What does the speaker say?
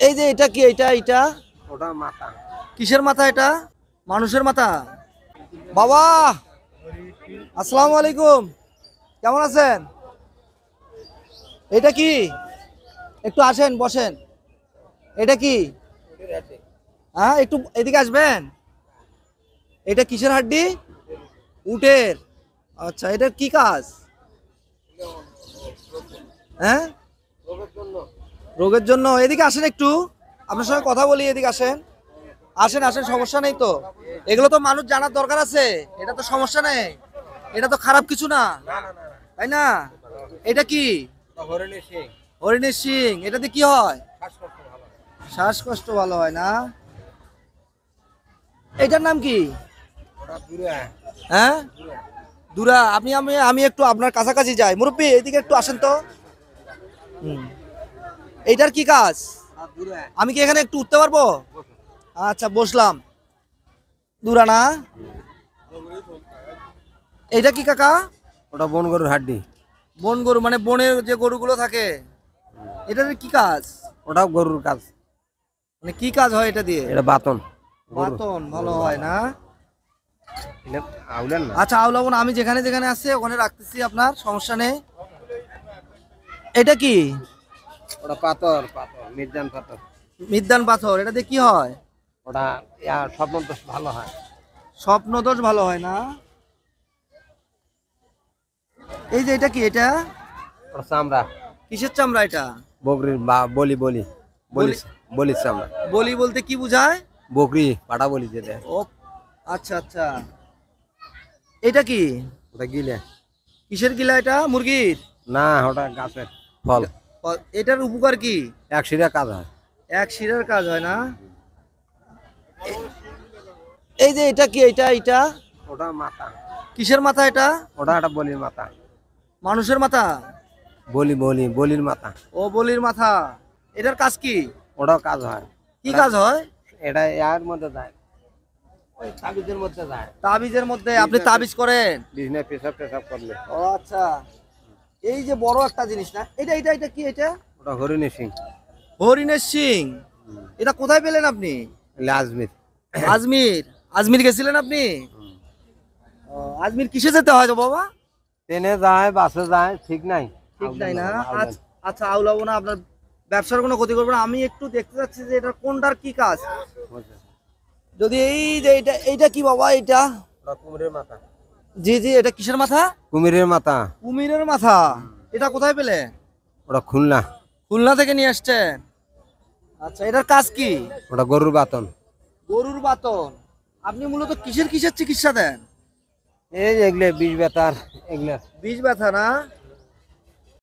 এই যে এটা কি, এটা ওটা মাথা। কিসের মাথা? এটা মানুষের মাথা। বাবা আসসালামু আলাইকুম, কেমন আছেন? এটা কি? একটু আসেন, বসেন। এটা কি? হ্যাঁ, একটু এদিকে আসবেন। এটা কিসের হাড্ডি? উটের। আচ্ছা, এটার কি কাজ? হ্যাঁ, রোগের জন্য। এদিকে আসেন, একটু আপনার সঙ্গে কথা বলি। এদিকে আসেন, আসেন আসেন, সমস্যা নেই তো। এগুলো তো মানুষ জানার দরকার আছে, এটা তো সমস্যা নেই, এটা তো খারাপ কিছু না, তাই না? এটা কি? হরিণের শিং। এটাতে কি হয়? শ্বাসকষ্ট ভালো হয় না? এটার নাম কি? হ্যাঁ, দুরা। আপনি আমি আমি একটু আপনার কাছাকাছি যাই। মুরব্বী, এদিকে একটু আসেন তো। এইটার কি কাজ? আমি কি এখানে একটু উঠতে পারবো? আচ্ছা, বসলাম। দুরা না? এটা কি কাকা? ওটা বন গরুর হাড্ডি। বন গরু মানে বনের যে গরুগুলো থাকে, এটার কি কাজ? ওটাও গরুর কাজ। মানে কি কাজ হয় এটা দিয়ে? এটা বাতন। বাতন ভালো হয় না? আউলেন না। আচ্ছা, আউলাবন আমি যেখানে যেখানে আছে ওখানে রাখতেছি, আপনার সমস্যা নেই। এটা কি? ওটা পাথর, মির্জান পাথর। মিদ্যান পাথর। এটা দিয়ে কি হয়? ওটা স্বপ্ন দোষ ভালো হয়। স্বপ্ন দোষ ভালো হয় না? এই যে এটা কি? এটা ওটা চামড়া। কিসের চামড়া এটা? বকরির বা বলি বলি বলি বলির চামড়া। বলি বলতে কি বুঝায়? বকরি পাটা বলি যেতে। ও আচ্ছা আচ্ছা। এটা কি? ওটা গিলে। কিসের গিলা এটা? মুরগির? না, ওটা গাছের ফল। এটার উপকার কি? এক শিরা কাজ হয়। এক শিরার কাজ হয় না? এই যে এটা কি? এটা ওটা মাথা। কিসের মাথা এটা? ওটা একটা বলির মাথা। মানুষের মাথা? বলির মাথা। ও, বলির মাথা। এটার কাজ কি? ওটাও কাজ হয়। কি কাজ হয়? এটা এর মধ্যে যায়, ওই তাবিজের মধ্যে যায়। তাবিজের মধ্যে? আপনি তাবিজ করেন? বিজনে পেশাব করলে। ও আচ্ছা। এই যে বড় একটা জিনিস না, এটা কি? এটা ওটা হরিণী সিং। হরিণের শিং। এটা কোথায় পেলেন আপনি? আজমির। আজমির? আজমির গেছিলেন আপনি? ও, আজমির কিসে যেতে হয় তো বাবা? ট্রেনে যায়, বাসে যায়, ঠিক নাই। ঠিক নাই না? আচ্ছা, আউলাবো না, আপনার ব্যবসার কোনো ক্ষতি করবে না। আমি একটু দেখতে চাচ্ছি যে এটা কোনটার কি কাজ। যদি এই যে এইটা কি বাবা? এটা ওটা কুমিরের মাথা। জি জি, এটা কিসের মাথা? কুমিরের মাথা। কুমিরের মাথা। এটা কোথায় পেলে? ওটা খুলনা। খুলনা থেকে নিয়ে আসছেন? আচ্ছা, এটার কাজ কি? ওটা গরুর বাতন। গরুর বাতন। আপনি মূলত কিসের কিসের চিকিৎসা দেন? এই এগুলো বিষ ব্যথার, এগুলো বিষ ব্যথা না?